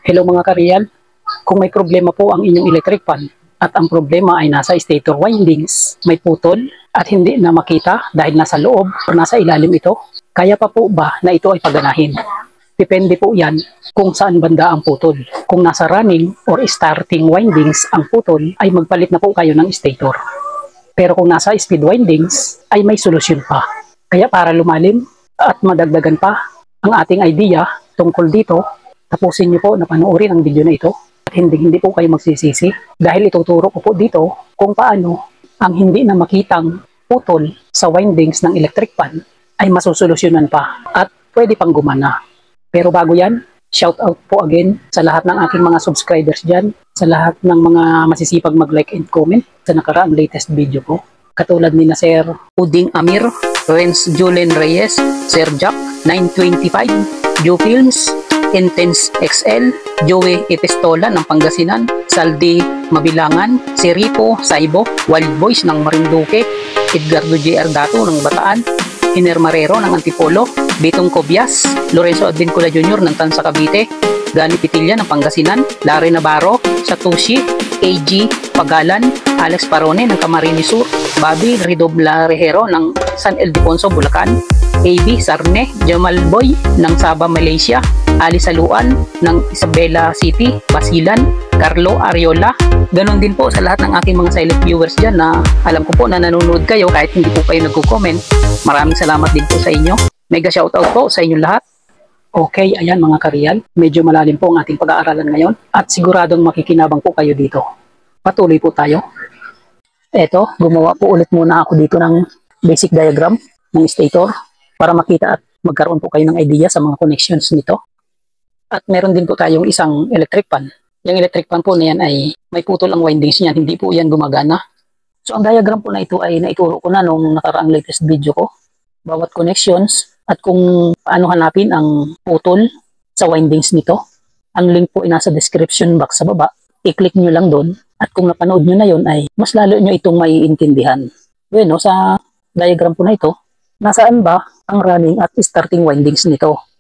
Hello mga kareal, kung may problema po ang inyong electric fan at ang problema ay nasa stator windings, may putol at hindi na makita dahil nasa loob o nasa ilalim ito, kaya pa po ba na ito ay paganahin? Depende po yan kung saan banda ang putol. Kung nasa running or starting windings ang putol ay magpalit na po kayo ng stator. Pero kung nasa speed windings ay may solusyon pa. Kaya para lumalim at madagdagan pa ang ating idea tungkol dito, tapusin niyo po na panoorin ang video na ito at hindi po kayo magsisisi dahil ituturo ko po dito kung paano ang hindi na makitang putol sa windings ng electric fan ay masusolusyonan pa at pwede pang gumana. Pero bago yan, shout out po again sa lahat ng aking mga subscribers dyan, sa lahat ng mga masisipag mag-like and comment sa nakaraang latest video ko. Katulad ni na Sir Uding Amir, Renz Julen Reyes, Sir Jack 925, Joe Films, Intense XL, Joey Epistola ng Pangasinan, Saldi Mabilangan, si Rico Saibo, Wild Boys ng Marinduque, Edgardo JR Dato ng Bataan, Iner Marrero ng Antipolo, Bitong Cobias, Lorenzo Advincula Jr. ng Tansa Cavite, Gani Pitilla ng Pangasinan, Larry Navarro, Satoshi, AG Pagalan, Alex Parone ng Camarines Sur, Bobby Ridobla Rejero ng San Ildefonso, Bulacan, AB Sarne, Jamal Boy ng Sabah, Malaysia, Ali Saluan ng Isabela City, Basilan, Carlo Ariola. Ganon din po sa lahat ng aking mga silent viewers dyan na alam ko po na nanonood kayo kahit hindi po kayo nagko-comment. Maraming salamat din po sa inyo. Mega shoutout po sa inyong lahat. Okay, ayan mga kareal, medyo malalim po ang ating pag-aaralan ngayon at siguradong makikinabang po kayo dito. Patuloy po tayo. Eto, gumawa po ulit muna ako dito ng basic diagram ng stator para makita at magkaroon po kayo ng idea sa mga connections nito. At meron din po tayong isang electric fan. Yung electric fan po na yan ay may putol ang windings niyan, hindi po yan gumagana. So ang diagram po na ito ay naituro ko na nung nakaraang latest video ko. Bawat connections at kung paano hanapin ang putol sa windings nito. Ang link po ay nasa description box sa baba. I-click nyo lang doon at kung napanood nyo na yon ay mas lalo nyo itong maiintindihan. Bueno, sa diagram po na ito, nasaan ba ang running at starting windings nito?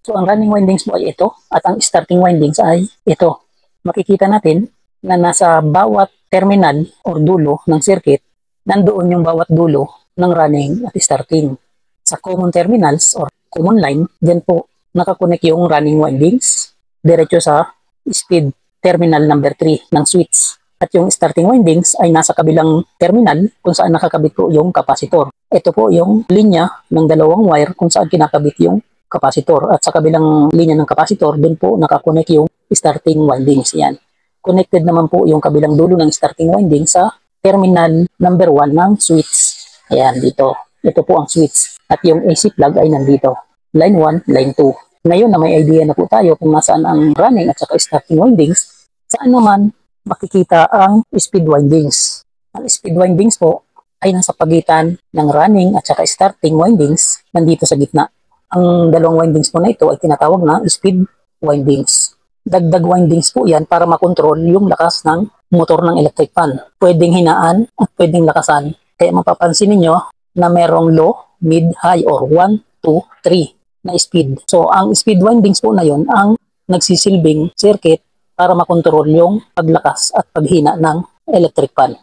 So ang running windings po ay ito at ang starting windings ay ito. Makikita natin na nasa bawat terminal or dulo ng circuit, nandoon yung bawat dulo ng running at starting. Sa common terminals or common line, dyan po nakakonect yung running windings diretso sa speed terminal number 3 ng switch. At yung starting windings ay nasa kabilang terminal kung saan nakakabit po yung capacitor. Ito po yung linya ng dalawang wire kung saan kinakabit yung capacitor. At sa kabilang linya ng capacitor, dun po nakakonect yung starting windings. Yan. Connected naman po yung kabilang dulo ng starting windings sa terminal number 1 ng switch. Ayan, dito. Ito po ang switch. At yung AC plug ay nandito. Line 1, line 2. Ngayon na may idea na po tayo kung nasaan ang running at saka starting windings, saan naman makikita ang speed windings. Ang speed windings po ay nasa pagitan ng running at saka starting windings nandito sa gitna. Ang dalawang windings po na ito ay tinatawag na speed windings. Dagdag windings po yan para makontrol yung lakas ng motor ng electric fan. Pwedeng hinaan at pwedeng lakasan. Kaya mapapansin niyo na merong low, mid, high or 1, 2, 3 na speed. So ang speed windings po na yon ang nagsisilbing circuit para makontrol yung paglakas at paghina ng electric fan.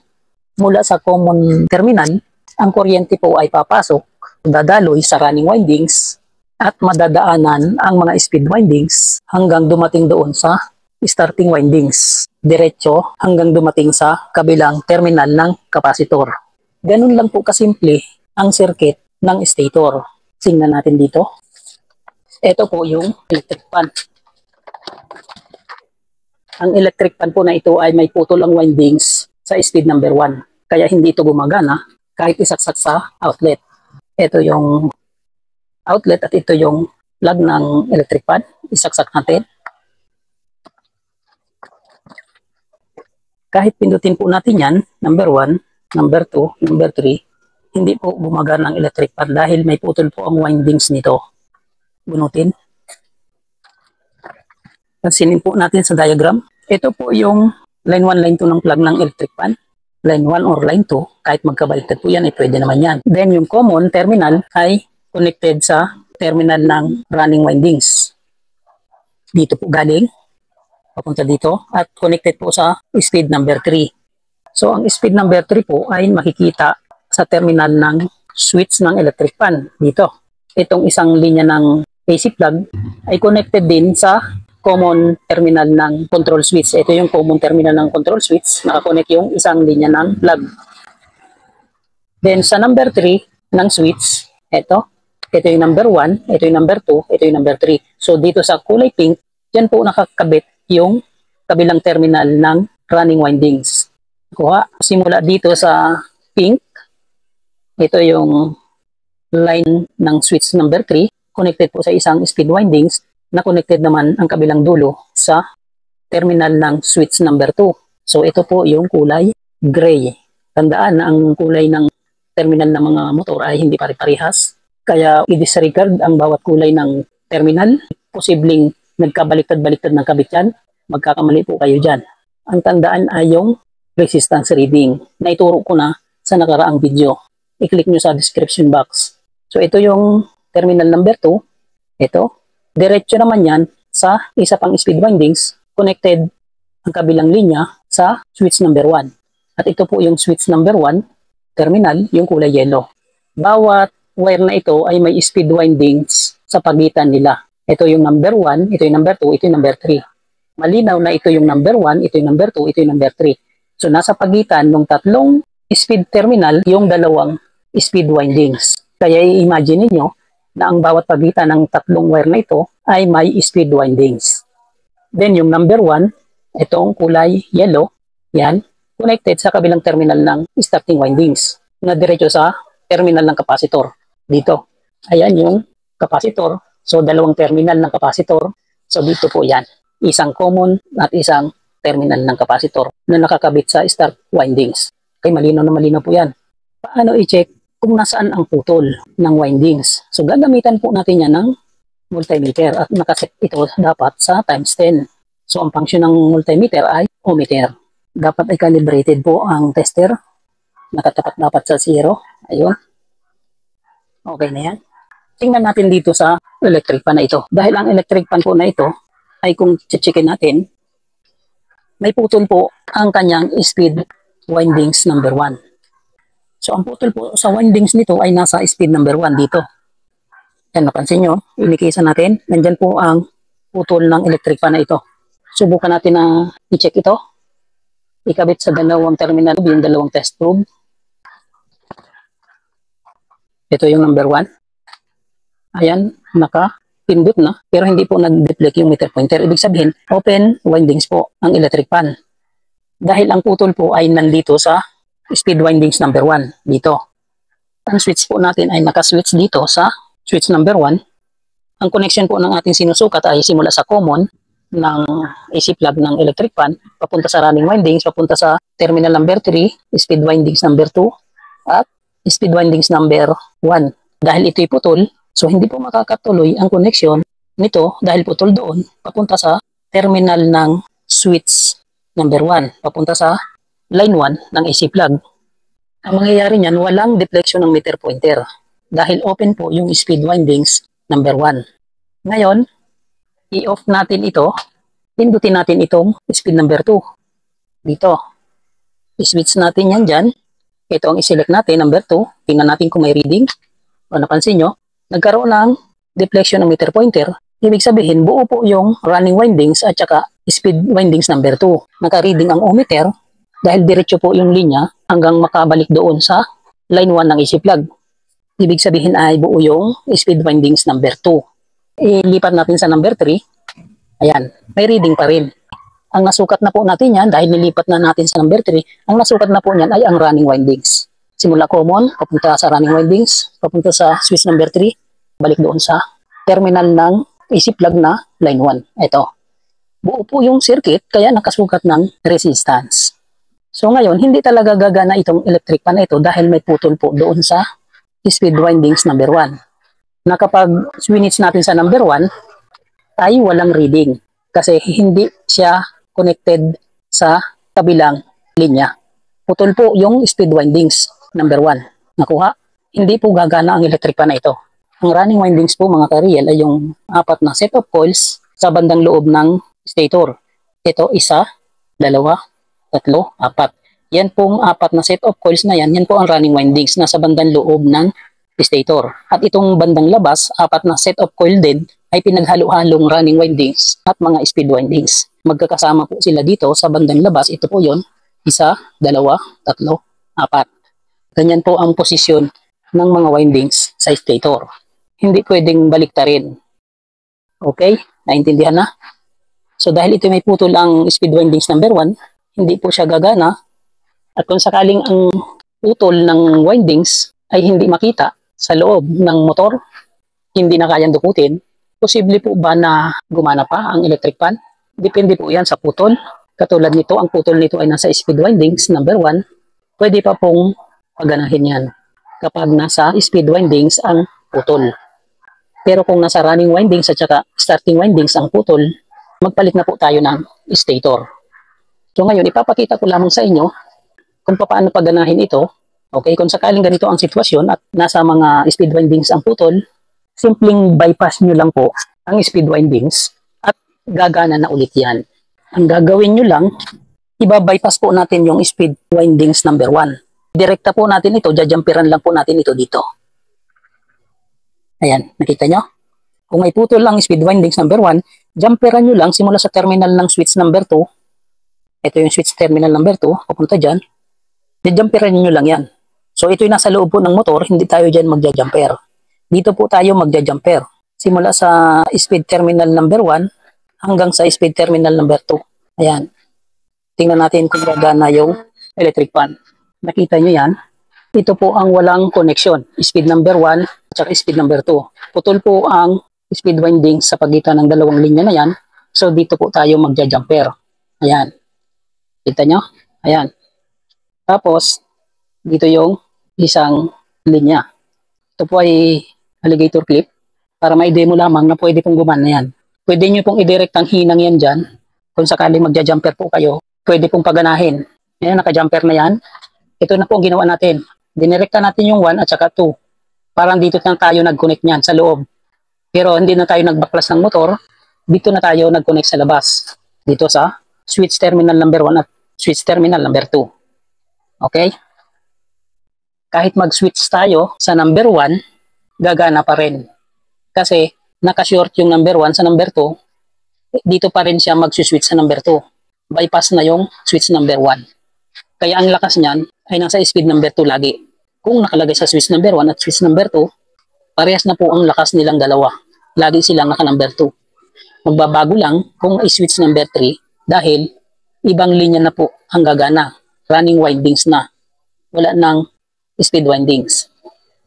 Mula sa common terminal, ang kuryente po ay papasok, dadaloy sa running windings at madadaanan ang mga speed windings hanggang dumating doon sa starting windings. Diretso hanggang dumating sa kabilang terminal ng capacitor. Ganun lang po kasimple ang circuit ng stator. Tingnan natin dito. Ito po yung electric fan. Ang electric fan po na ito ay may putol ang windings sa speed number 1. Kaya hindi ito gumagana kahit isaksak sa outlet. Ito yung outlet at ito yung plug ng electric fan. Isaksak natin. Kahit pindutin po natin yan, number 1, number 2, number 3, hindi po gumagana ang electric fan dahil may putol po ang windings nito. Bunutin. Pansinin po natin sa diagram. Ito po yung line 1, line 2 ng plug ng electric fan. Line 1 or line 2, kahit magkabaliktad po yan, ay pwede naman yan. Then yung common terminal ay connected sa terminal ng running windings. Dito po galing papunta dito at connected po sa speed number 3. So ang speed number 3 po ay makikita sa terminal ng switch ng electric fan dito. Itong isang linya ng AC plug ay connected din sa common terminal ng control switch. Ito yung common terminal ng control switch, nakakonect yung isang linya ng plug. Then sa number 3 ng switch, ito yung number 1, ito yung number 2, ito yung number 3. So dito sa kulay pink, dyan po nakakabit yung kabilang terminal ng running windings. Kuha, simula dito sa pink, ito yung line ng switch number 3, connected po sa isang speed windings, na connected naman ang kabilang dulo sa terminal ng switch number 2. So ito po yung kulay gray. Tandaan na ang kulay ng terminal ng mga motor ay hindi pare-parehas. Kaya i-disregard ang bawat kulay ng terminal. Posibleng nagkabaliktad-baliktad ng kabit yan. Magkakamali po kayo dyan. Ang tandaan ay yung resistance reading na ituro ko na sa nakaraang video. I-click nyo sa description box. So ito yung terminal number 2. Ito. Diretso naman yan sa isa pang speed windings. Connected ang kabilang linya sa switch number 1. At ito po yung switch number 1 terminal, yung kulay yellow. Bawat wire na ito ay may speed windings sa pagitan nila. Ito yung number 1, ito yung number 2, ito yung number 3. Malinaw na ito yung number 1, ito yung number 2, ito yung number 3. So nasa pagitan ng tatlong speed terminal yung dalawang speed windings. Kaya i-imagine niyo na ang bawat pagitan ng tatlong wire na ito ay may speed windings. Then yung number 1, itong kulay yellow, yan, connected sa kabilang terminal ng starting windings na diretso sa terminal ng capacitor. Dito. Ayan yung capacitor. So dalawang terminal ng capacitor. So dito po yan. Isang common at isang terminal ng capacitor na nakakabit sa start windings. Okay, malinaw na malinaw po yan. Paano i-check kung nasaan ang putol ng windings? So gagamitan po natin yan ng multimeter at nakaset ito dapat sa times 10. So ang function ng multimeter ay ohmmeter. Dapat ay calibrated po ang tester. Nakatapat dapat sa 0. Ayun. Okay na yan. Tingnan natin dito sa electric fan na ito. Dahil ang electric fan po na ito ay kung checkin natin, may putol po ang kanyang speed windings number 1. So ang putol po sa windings nito ay nasa speed number 1 dito. Yan, napansin nyo, inikisa natin. Nandyan po ang putol ng electric fan na ito. Subukan natin na i-check ito. Ikabit sa dalawang terminal, yung dalawang test probe. Ito yung number 1. Ayan, naka-pindot na. Pero hindi po nag-deflect yung meter pointer. Ibig sabihin, open windings po ang electric fan. Dahil ang putol po ay nandito sa speed windings number 1. Dito. Ang switch po natin ay naka-switch dito sa switch number 1. Ang connection po ng ating sinusukat ay simula sa common ng AC plug ng electric fan, papunta sa running windings, papunta sa terminal number 3, speed windings number 2, at speed windings number 1. Dahil ito'y putol, so hindi po makakatuloy ang connection nito dahil putol doon, papunta sa terminal ng switch number 1, papunta sa line 1 ng AC plug. Ang mangyayari niyan, walang deflection ng meter pointer dahil open po yung speed windings number 1. Ngayon, i-off natin ito, pindutin natin itong speed number 2. Dito. I-switch natin yan dyan. Ito ang i-select natin, number 2. Tingnan natin kung may reading. O napansin nyo, nagkaroon ng deflection ng meter pointer. Ibig sabihin, buo po yung running windings at saka speed windings number 2. Naka-reading ang ohmmeter dahil diretso po yung linya hanggang makabalik doon sa line 1 ng AC plug. Ibig sabihin ay buo yung speed windings number 2. Ilipat natin sa number 3. Ayan, may reading pa rin. Ang nasukat na po natin yan, dahil nilipat na natin sa number 3, ang nasukat na po niyan ay ang running windings. Simula common, papunta sa running windings, papunta sa switch number 3, balik doon sa terminal ng AC plug na line 1. Ito. Buo po yung circuit, kaya nakasukat ng resistance. So ngayon, hindi talaga gagana itong electric fan na ito dahil may putol po doon sa speed windings number 1. Na kapag switch natin sa number 1 ay walang reading kasi hindi siya connected sa kabilang linya. Putol po yung speed windings number 1. Nakuha? Hindi po gagana ang electric fan na ito. Ang running windings po mga ka-real ay yung 4 na set of coils sa bandang loob ng stator. Ito, isa, dalawa, tatlo, apat. Yan pong apat na set of coils na yan, yan po ang running windings nasa bandang loob ng stator. At itong bandang labas, apat na set of coil din ay pinaghalo-halong running windings at mga speed windings. Magkakasama po sila dito sa bandang labas. Ito po yon, isa, dalawa, tatlo, apat. Ganyan po ang posisyon ng mga windings sa stator. Hindi pwedeng baliktarin. Okay? Naintindihan na? So dahil ito may putol ang speed windings number 1, hindi po siya gagana. At kung sakaling ang putol ng windings ay hindi makita sa loob ng motor, hindi na kayang dukutin, posible po ba na gumana pa ang electric fan? Depende po yan sa putol. Katulad nito, ang putol nito ay nasa speed windings number 1, pwede pa pong paganahin yan kapag nasa speed windings ang putol. Pero kung nasa running windings at saka starting windings ang putol, magpalit na po tayo ng stator. So ngayon, ipapakita ko lamang sa inyo kung paano paganahin ito. Okay, kung sakaling ganito ang sitwasyon at nasa mga speed windings ang putol, simpleng bypass nyo lang po ang speed windings at gagana na ulit yan. Ang gagawin nyo lang, iba-bypass po natin yung speed windings number 1. Direkta po natin ito, jajumperan lang po natin ito dito. Ayan, nakita nyo? Kung may putol lang speed windings number 1, jumperan nyo lang simula sa terminal ng switch number 2. Ito yung switch terminal number 2, papunta dyan. Jumperan nyo lang yan. So ito yung nasa loob po ng motor, hindi tayo dyan magja-jumper. Dito po tayo magja-jumper. Simula sa speed terminal number 1 hanggang sa speed terminal number 2. Ayan. Tingnan natin kung gagana yung electric fan. Nakita nyo yan? Ito po ang walang connection. Speed number 1 at saka speed number 2. Putol po ang speed windings sa pagitan ng dalawang linya na yan. So dito po tayo magja-jumper. Ayan. Kita nyo? Ayan. Tapos, dito yung isang linya. Ito po ay alligator clip para ma-demo lamang na pwede pong gumana yan. Pwede nyo pong i-direct ang hinang yan dyan. Kung sakaling magja-jumper po kayo, pwede pong paganahin. Ayan, naka-jumper na yan. Ito na po ang ginawa natin. Dinirekta natin yung 1 at saka 2. Parang dito na tayo nag-connect niyan sa loob. Pero hindi na tayo nagbaklas ng motor. Dito na tayo nag-connect sa labas. Dito sa switch terminal number 1 at switch terminal number 2. Okay? Kahit mag-switch tayo sa number 1, gagana pa rin. Kasi naka-short yung number 1 sa number 2, dito pa rin siya mag-switch sa number 2. Bypass na yung switch number 1. Kaya ang lakas niyan ay nasa speed number 2 lagi. Kung nakalagay sa switch number 1 at switch number 2, parehas na po ang lakas nilang dalawa. Lagi silang naka-number 2. Magbabago lang kung i-switch number 3 dahil ibang linya na po ang gagana. Running windings na. Wala nang speed windings.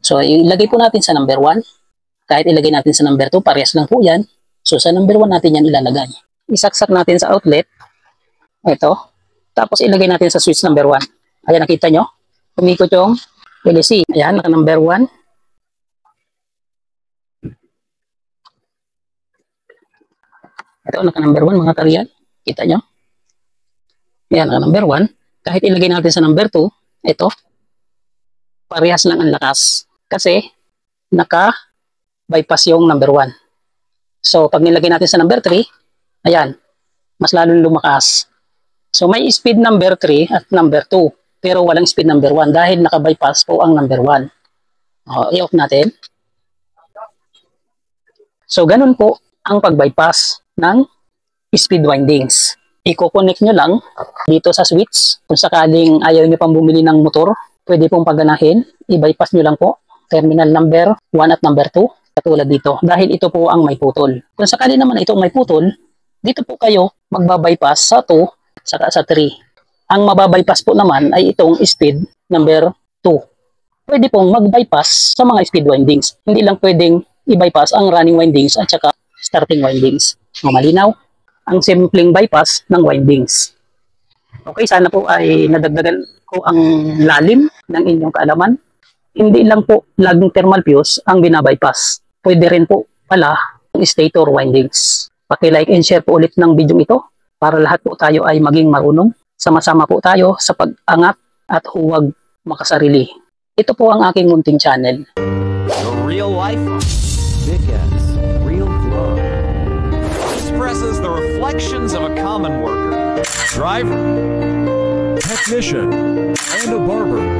So, ilagay po natin sa number 1. Kahit ilagay natin sa number 2, parehas lang po yan. So, sa number 1 natin yan ilalagay. Isaksak natin sa outlet. Ito. Tapos, ilagay natin sa switch number 1. Ayan, nakita nyo? Umikot yung LC. Ayan, naka number 1. Ito, naka number 1 mga tarian. Kita nyo? Ayan, naka number 1. Kahit ilagay natin sa number 2, ito, parehas lang ang lakas. Kasi, naka-bypass yung number 1. So, pag nilagay natin sa number 3, ayan, mas lalong lumakas. So, may speed number 3 at number 2. Pero walang speed number 1 dahil naka-bypass po ang number 1. I-off natin. So, ganun po ang pag-bypass ng speed windings. I-connect nyo lang dito sa switch. Kung sakaling ayaw nyo pang bumili ng motor, pwede pong paganahin. I-bypass nyo lang po terminal number 1 at number 2. Katulad dito. Dahil ito po ang may putol. Kung sakali naman itong may putol, dito po kayo magbabypass sa 2 saka sa 3. Ang mababypass po naman ay itong speed number 2. Pwede pong mag-bypass sa mga speed windings. Hindi lang pwedeng i-bypass ang running windings at saka starting windings. Malinaw? Ang simpleng bypass ng windings. Okay, sana po ay nadagdagan ko ang lalim ng inyong kaalaman. Hindi lang po laging thermal fuse ang binabypass. Pwede rin po pala ang stator windings. Paki-like and share po ulit ng video ito para lahat po tayo ay maging marunong. Sama-sama po tayo sa pag-angat at huwag makasarili. Ito po ang aking munting channel. The real life, big S, real flow. Expresses the reflections of a common worker. driver, technician, and a barber.